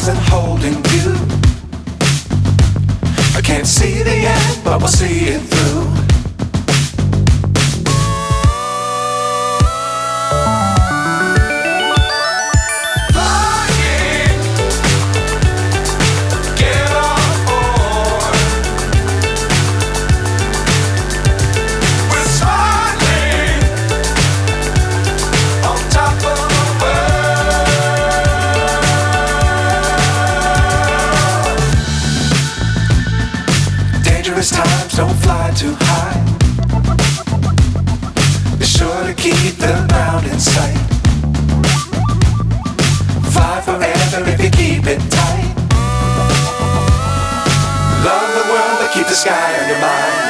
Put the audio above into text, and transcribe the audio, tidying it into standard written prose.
stars and holding you. I can't see the end, but we'll see it through. Times don't fly too high. Be sure to keep the ground in sight. Fly forever if you keep it tight. Love the world but keep the sky on your mind.